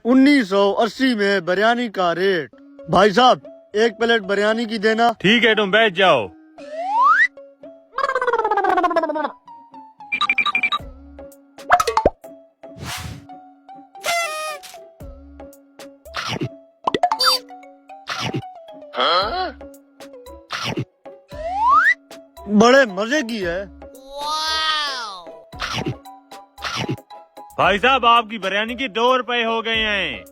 1980 में बिरयानी का रेट। भाई साहब, एक प्लेट बिरयानी की देना। ठीक है, तुम बैठ जाओ। बड़े मजे की है। भाई साहब, आपकी बिरयानी के 2 रुपए हो गए हैं।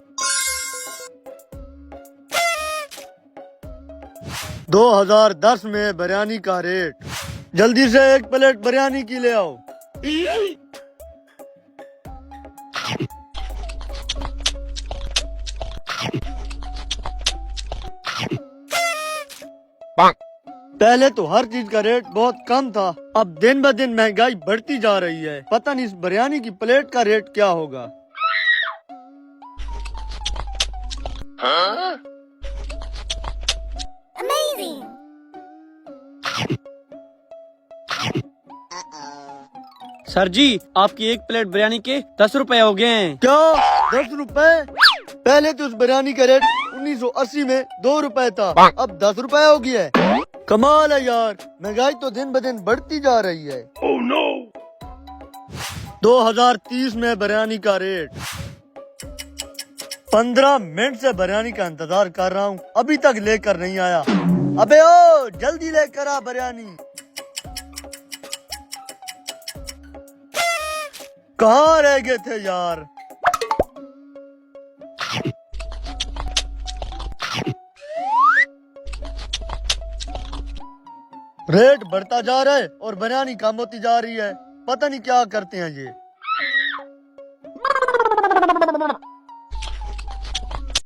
2010 में बिरयानी का रेट। जल्दी से एक प्लेट बिरयानी की ले आओ। पहले तो हर चीज का रेट बहुत कम था, अब दिन ब दिन महंगाई बढ़ती जा रही है। पता नहीं इस बिरयानी की प्लेट का रेट क्या होगा। सर जी, आपकी एक प्लेट बिरयानी के 10 रुपए हो गए हैं। क्या 10 रुपए? पहले तो उस बिरयानी का रेट 1980 में 2 रुपए था, अब 10 रुपए हो गया है। कमाल है यार, महंगाई तो दिन ब दिन बढ़ती जा रही है। Oh no. 2030 में बिरयानी का रेट। 15 मिनट से बिरयानी का इंतजार कर रहा हूँ, अभी तक लेकर नहीं आया। अबे ओ, जल्दी लेकर आ बिरयानी। कहाँ रह गए थे यार। रेट बढ़ता जा रहा है और बिरयानी कम होती जा रही है। पता नहीं क्या करते हैं ये।